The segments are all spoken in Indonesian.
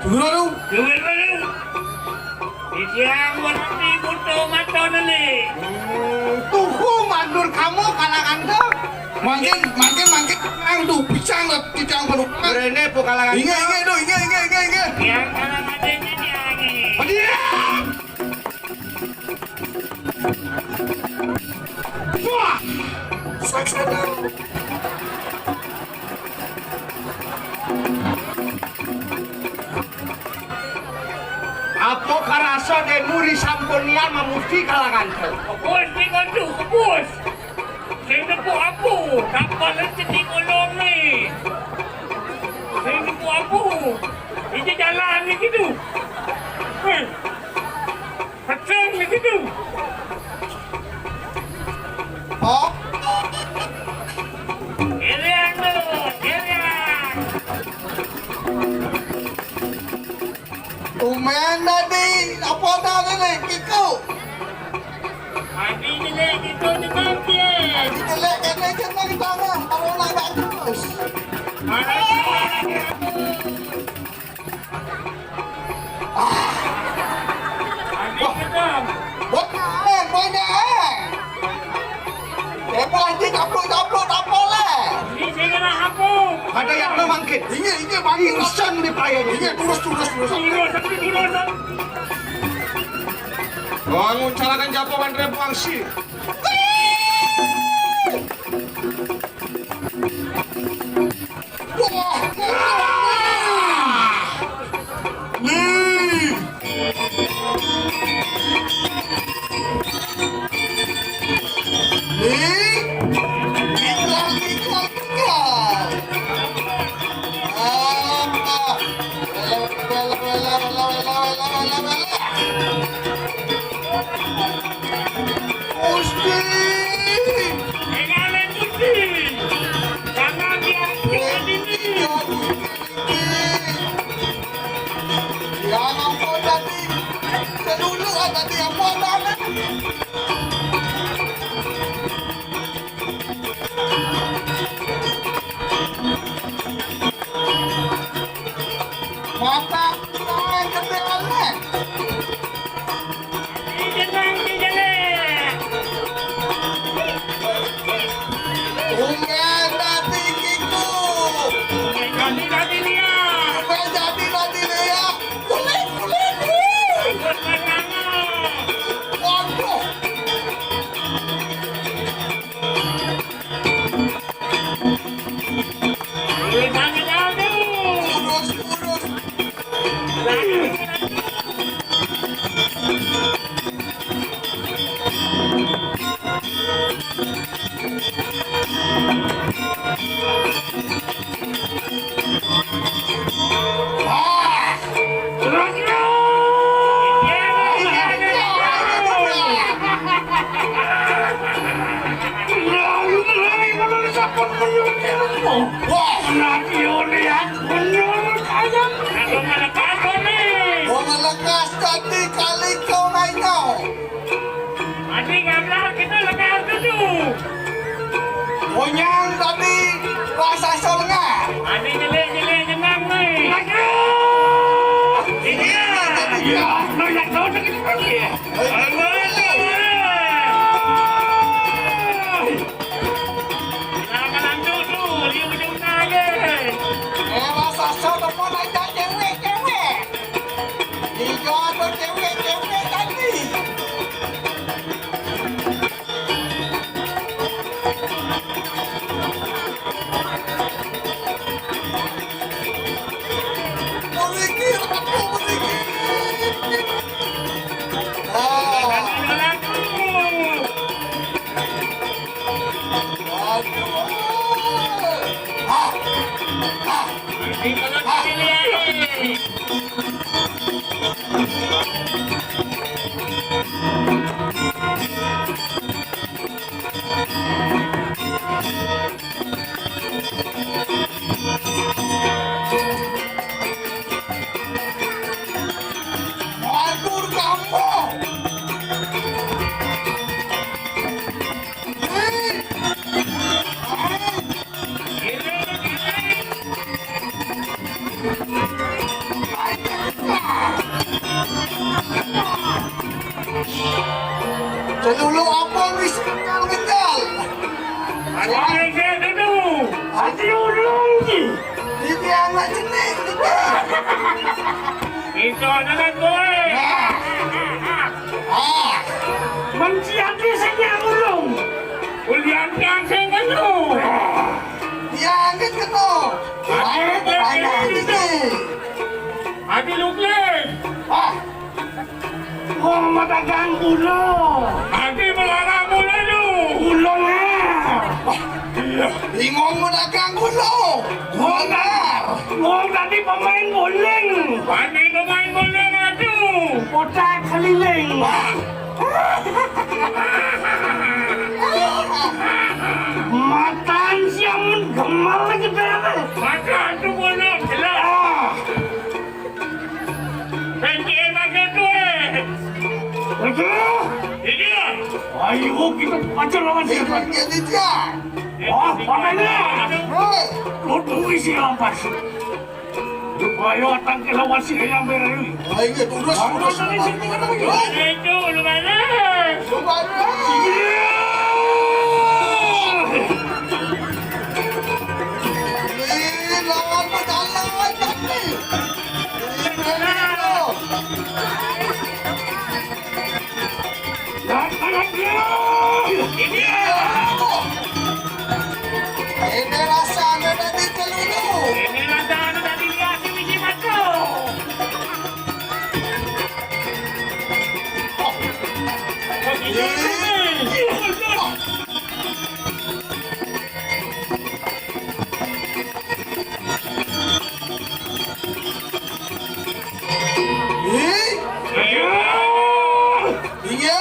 Guru, Duit baru. Isiang berarti butuh maton ini. Tuhu mandur kamu kalangan tuh. mangkin, aduh, pisang lah, pisang baru. Rene po kalangan. Ingat. Yang kalah adanya diangi. Diam! Wah! Saksana! Apo karaso de muri samponia mamusti kalangan tuh. Kebus ni kondu, kebus. Sini po aku. Dapat nanti di kolong ni. Sini po aku. Ini jalan ni gitu. Pecah ni gitu. Oh, Kirian tu, kirian. lumayan tadi. Apa tadi nih, Kiko? Abi ni leh, gitu ni mampir. Jelek kene kene di tangan, kalau nggak terus. Mana Abi kedam. Buat banyak. Lepas lagi caplok tak boleh. Ni saya kena aku. Ada yang lu mangkit. Ingat, bagi Insan di payah ini. Ingat, turus. Turun, tapi turun. Bangun calakan japoan rebuang si. Wah! Nih! Nih! Iklan. Gusti! Jangan cuci. Jangan biarkan ini. Yang apa tadi? Sedulu tadi apa tadi? Mata tangan kedeannya. Jangan dijalan. Ungen tadi Kiko. Kami tadi lihat. Ungen tadi dia. Kulit. Berperangan. Waduh. Jangan jauh. Urus. Mau lekas tadi kali kau naik kau. Onyang tadi rasa solengah. Rasa solengah mau naik cewek. Tiga atau cewek tadi. Berikir. Mandur kamu. Hei. Selulu apa bisa meninggal? Ada yang dulu. Ada ulung ni. Ini anak jenis ni. Itu adalah gue. Menciaki saja ulung. Ulian yang saya kenal. Dia angkat ke tu. Anak ini. Ada lukis. Oh, matakan ulung. Ada melarang mulai tu. Ulung Ingong mo na kang ulong. Ngong tadi pemain bowling. Ada pemain bola tu. Kotak keliling. Matan siang gemal lagi berapa? Maka tu bola jelas. Pengen makan duit. Betul. Ini. Ayo kita pacar lawan siapa? Jadi dia. Oh, pemainnya. Lu tunggu isi lampas. Ayo atang ke lawan si yang berani. Ay, urus. Itu lumana. Lawan berjalan tapi. Ini rasanya dari kelulu. Ini rasa dari kasih biji matu. Iya,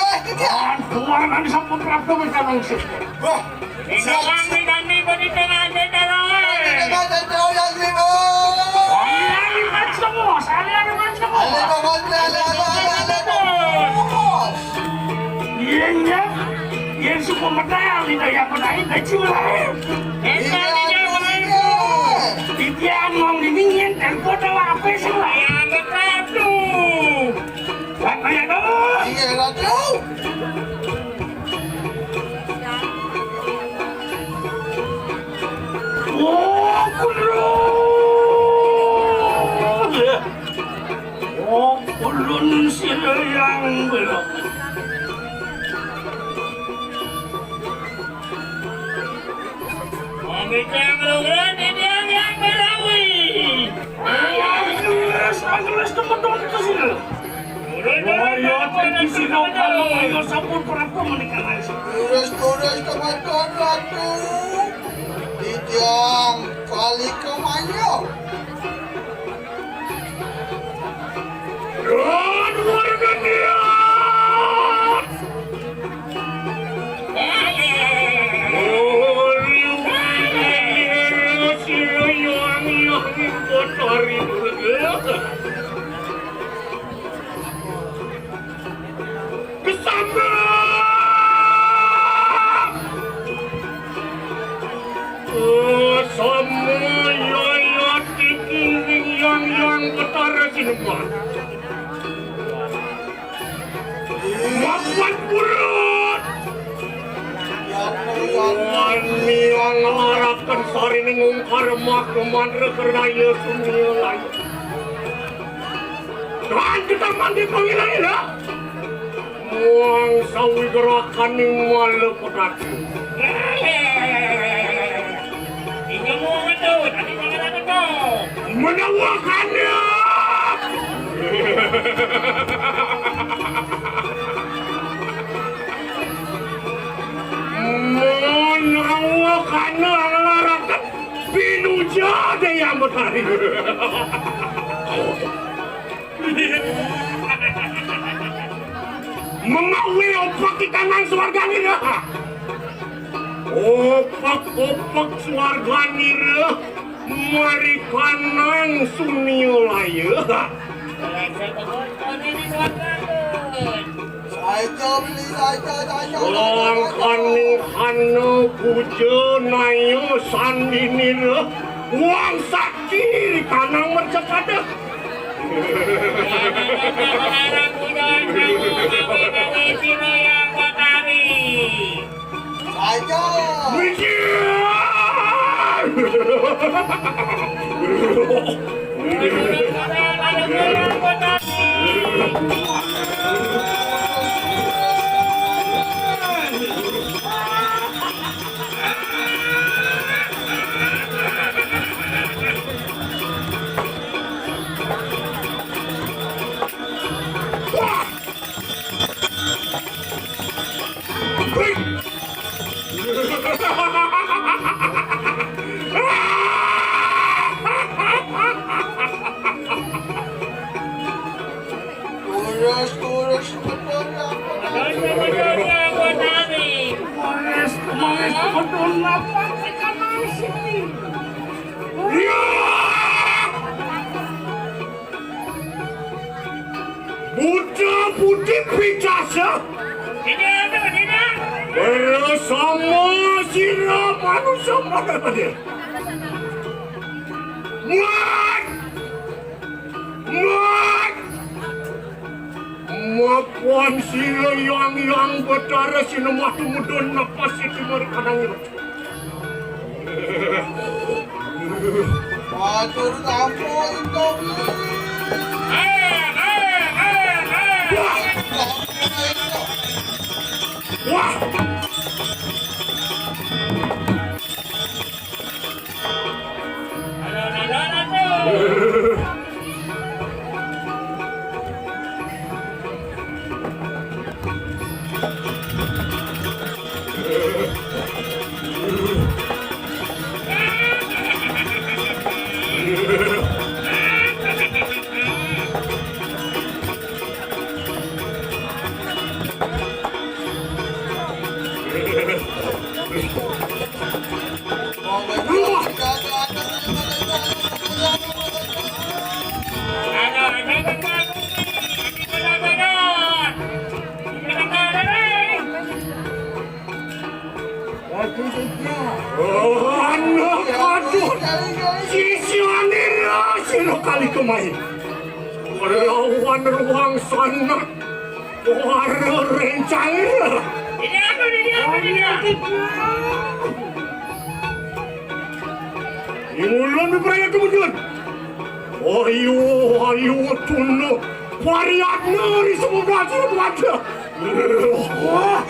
Tuan nanti sampun rapi mereka langsung. Kami beri tengah tengah. Iya, yang suka medal itu yang medal kecil lah. Dia ngomong dingin dan kota apa sih lah? Yang dekat tu. Apa ya dong? Iya, Ratu. Oh, kulun sila yang belum. Mereka berulur yang berawi. Agnes teman-teman itu sini. Ayo, tinggi sini kalau ayo sampun perapu menikah lagi. Urus teman-teman Ratu. Dijang kali kemanyo. Dan warga dia. Makan burut. Wani ang harapan sari ningong karma kumandra keraya sumio lain. Dan kita mandi pangilan na. Muang sawi gerakan ning malapatati. Ini mau betul, tadi jangan betul. Menawakannya. Menawakannya larakan pinuja de yang betari. Mengawi opak kita nang swarga nira. Opak swarga nira. Mari kanang suniolaya. Lang kaning hana puja nayo sandinira. Wang sakti kanang mercepada. Sekarang budak kamu gawe-gawe siro yang buat kami. Ayo. Kurus betul yang buat kami. Manis betul apa sekarang sini? Buddha putih picasa Tidak. bersama sila manusia mana dia? Muat! Mapuan sila yang berdarah sila matu mudun napas itu mereka nangis. Matur ampun dong. Wah! Anak aduh, sisianira sila kali kemarin. Lawan ruang sana, warna rencana. Ini apa? Imulan beraya kemudian. Ayo tunu, variatnya di sebelah baca. Wah,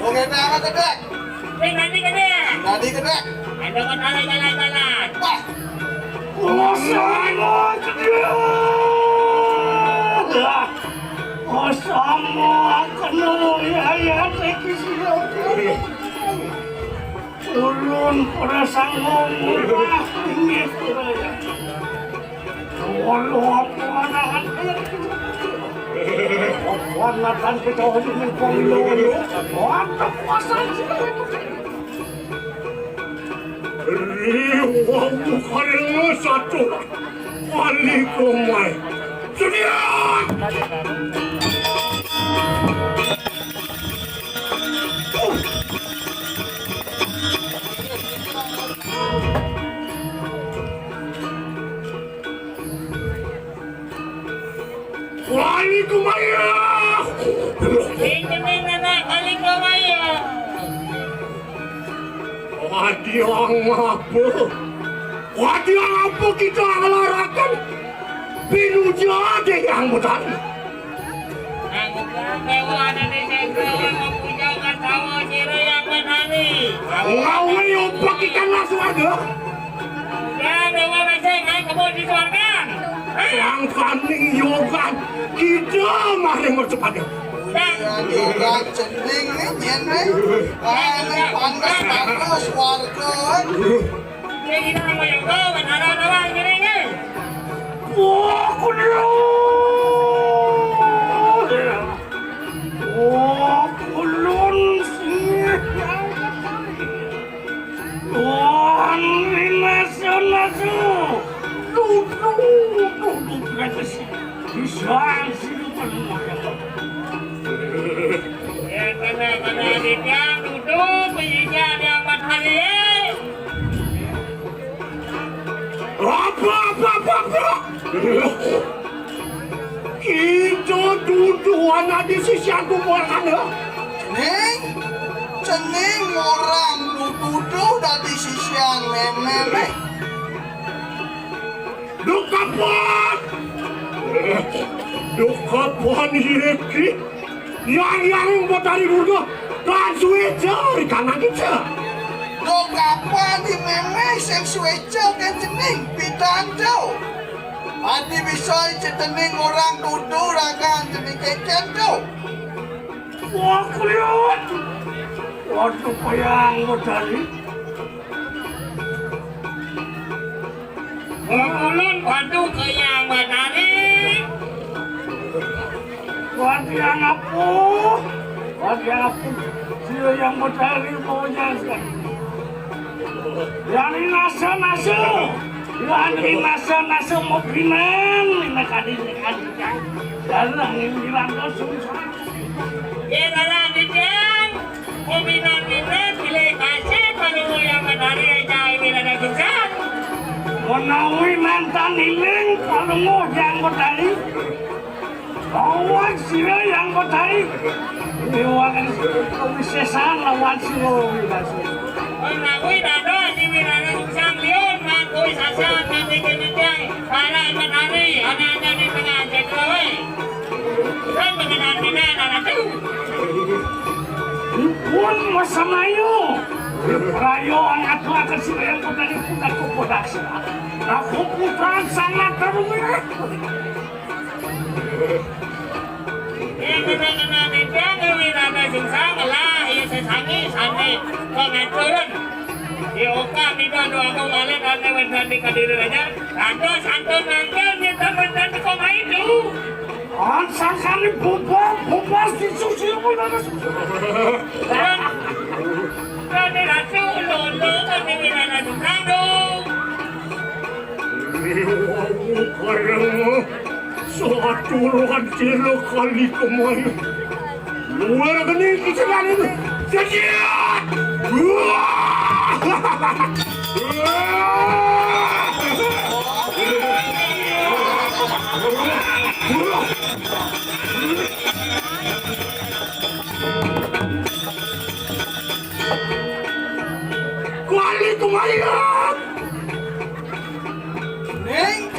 Oke, nama kedek. Nanti kedek. Nadi kedek. Ada kan jalan-jalan. Wah, Ulun pada sanggup murah tinggi kuraya. Walau apa anak warnatan kita hidup di Konglolo. Apa puasa Riwa bukan satu kali kumai. Sedia. Kali kumaya. Ini mana kali kemaya? Wadiang apa kita ngelarakan pinuja ada yang mutan. Aku kewan ini negeri mempunyai tawa siro yang menani. Ngawe opak ikan langsung ada. Dan dewa meseng kamu di suarga. Yang kambing yoga kita maring bercepatnya. yoga cending nih, nyen nih. Panas warga. Ini ini mau yang kau benar orang ini ni. Wah, kulun sih. Wah, nasu. Duduk kata sih. Bisa sih paling. Kena dia duduk punya dia matahari. Apa? Kita duduk anak di sisi aku bukan Cening orang duduk dari sisi yang meme. Dukapan Yeki yang buat dari dulu kan suwe kanan kita. Do kapan di meme sing suwejo kan cening pitanto. Adi bisa cening orang duduk rakan cening keken do. Wah kulihat. Waduh payang buat dari. Ulun padu ke yang matahari. Wadiang apa? Dia yang buat dari bawahnya sekali. Yang ini nasa mau pinan, ini kadi kan. Jarang yang bilang kosong. Dalam bidan, kominan pilih kasih kalau yang matahari aja ini ada susah. Menawi mantan iling kalau mau yang buat dari. Lawan sila yang buat dari. Iwan kewisesan lawan sila. Menawi dado di wilayahUngsang Lion, mangkui sasar nanti kemudian para matahari anak-anak di tengah jekawai. Dan mengenal bidan anak itu. Pun masa mayo. Rayo ang ato akan sila yang buat dari putar ko putar sila. Ako putran sangat terumit. Yang mengenal bidan di wilayahUngsang lah, ia sesani pengaturun. Di okam di doa aku balik dan mendan di kadiri raja. Santun nangkel di teman-teman di koma itu. Ang sangkali bubas di susi mo na nasusunod. Dan ratu lolo kan di wilayahUngsang dong. Karena suatu ruang sila kali kumain. Luar gani kisilan itu. Sekian! Kuali kumain!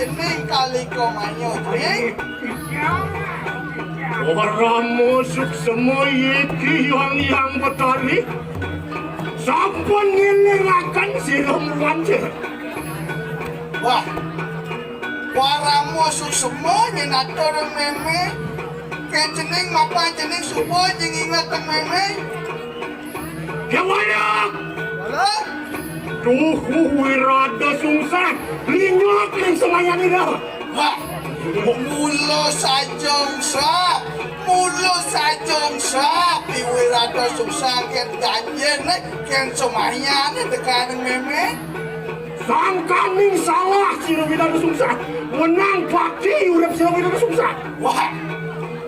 Cening kali ko manyo cening. Orang musuk semua Yeki yang betari. Sampun ngilirakan silam wajah. Wah, para musuh semuanya nator meme. Cening mapa cening subuh jeng ingat meme. Gimana? Wala? Tuhu wirada sungsang. Linyok yang semayang ini. Wah, mulo sajong sap, iwirado susah ken ganjen ken sumayan tekan meme. Sangkaning salah sila wirada sungsang. Menang bakti urap sila wirada sungsang. Wah,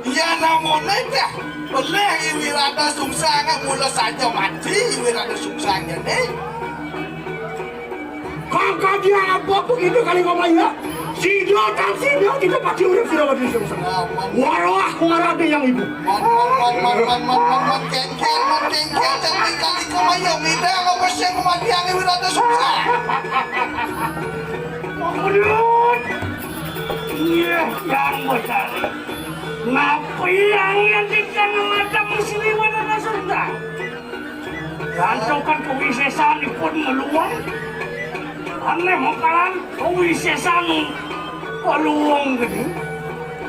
iya namanya dah. Boleh iwirado susah mulo saja mati iwirado susah ni. Kakak dia apa begitu kali ngomongnya? Sido kita pasti urip sila wirada sungsang. Warah ada yang ibu. Man kengkel cantik kali kumayo mida apa sih kematian iwirado susah. Kemudian, iya yang besar. Napi yang tidak mata muslim adalah surga. Rantaukan kewisesan pun meluang. Aneh makalan kewisesan peluang gini.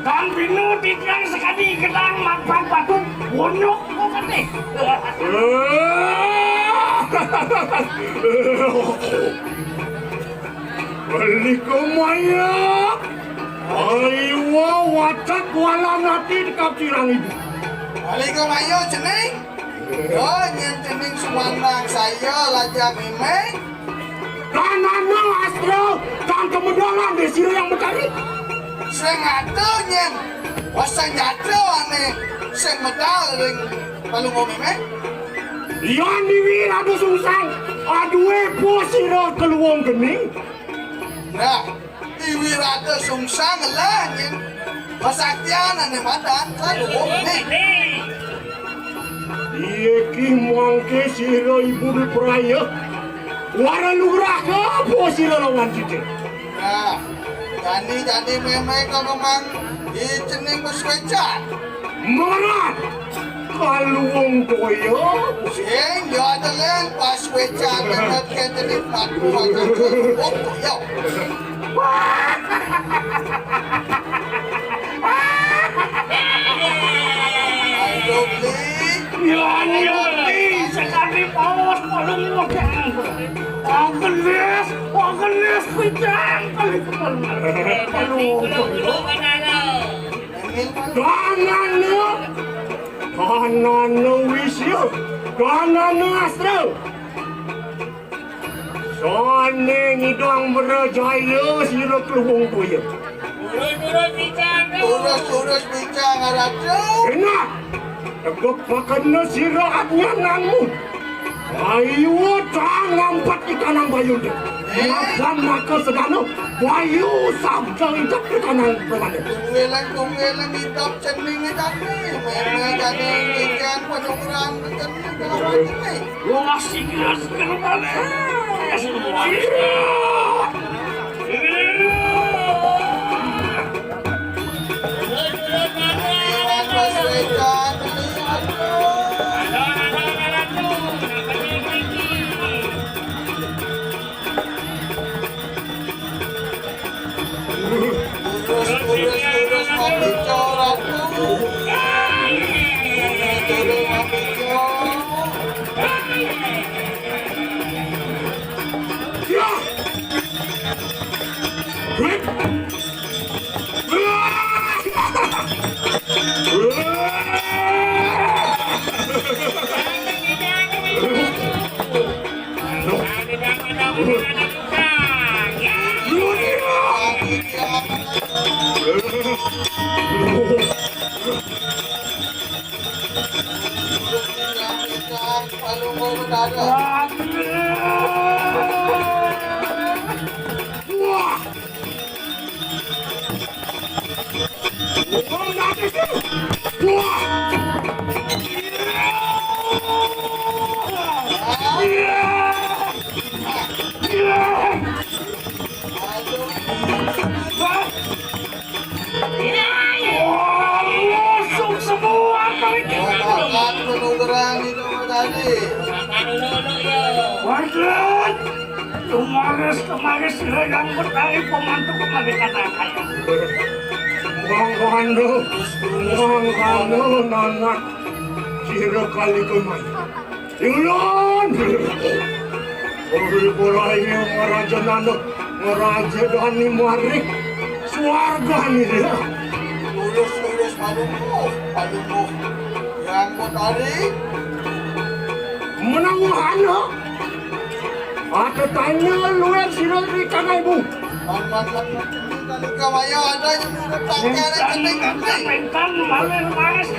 Dan binu tidak sekali gedang makan batu bunyuk kok kate. Balik kumaya. Aywa wacak wala nanti di kapsirang itu. Balik ke mayo cening. Oh nyen cening sumandang saya lajang imeng. Kanana Astro dan kemenangan di sini yang mencari. Sing atuh nyen. Wasang jatuh aneh. Sing medal ring palung imeng. Yang diwir ada sungsang. Aduh posiro keluang gening. Nah, iwirata sungsang lah nyen. Pasaktian aneh madan palung imeng. Iya ki mangke siro ibu diperaya. Wara lurah ke posiro lawan cincin. Nah, jadi memang kalau mang icening bersuecan. Marat kaluang koyo. Sing yo adalah pas suecan dengan kejenik matu akan untuk yo. Ayo beli. Yanti sekali paus palung modang. Agelis pijang kali palung koyo. Kanan wisyo, kanan Astro. Soalnya ngidang berjaya siro keluang koyo. Turun bicara. Turus bincang aratu. Enak, tegak pakannya siro adnya nangmu. Ayo tangan empat di kanan bayu deh. Makan maka sedano bayu sabjang itu di kanan bermana. Tunggelang hidup cening tadi. Memang jadi ikan penukuran cening dalam ini. Lu masih gelas kembali. Semua. Iwan bersuecan Turus membicara ratu. Turus membicara. Ya. Palung mau mendadak. Wah. Makan penukaran itu tadi. Wajar, kemarin sila yang bertari pemantu kembali katakan. Mangkano, nangat, sila kali kemay. Yun! Puri-puray yung ngaraja nano, ngaraja doon ni Marik, swarga nila. Turus palung mo. Yang mau tadi. Menanguhan ho! At tanya luar sila di kanay mo. Man tadi kamayo ada yang menetapkan cening cening. Mentan, malis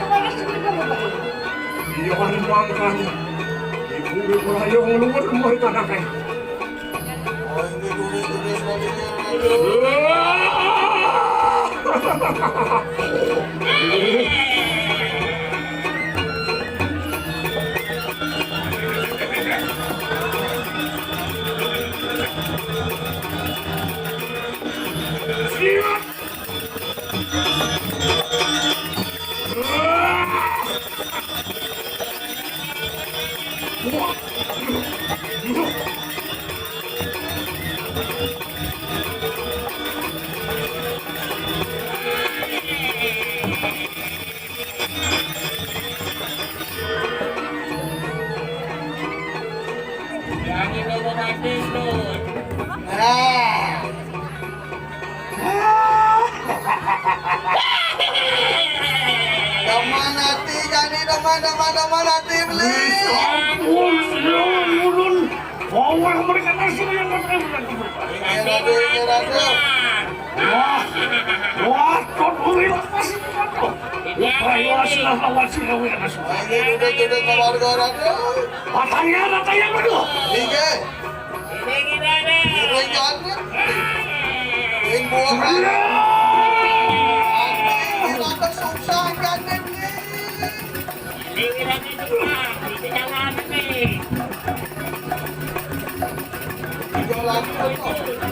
iyan mangkan. Ipuri-puray yung luar mo itanakay. Oh ini turus tadi. Siap! Yang itu romantis tuh. Nah, mana tim li. Ampun, ulun. Orang mereka nasi yang berkaitan. Wah, kau boleh lepas itu kau. Ayo silah lawan silah wira nasu. Udah keluarga rada. Batanya berdua. Liga. Ini kita ada. Ringan. Ring buang rada. Kita susah kan ini. Ini kita semua. Ini jalan nih. Jalan.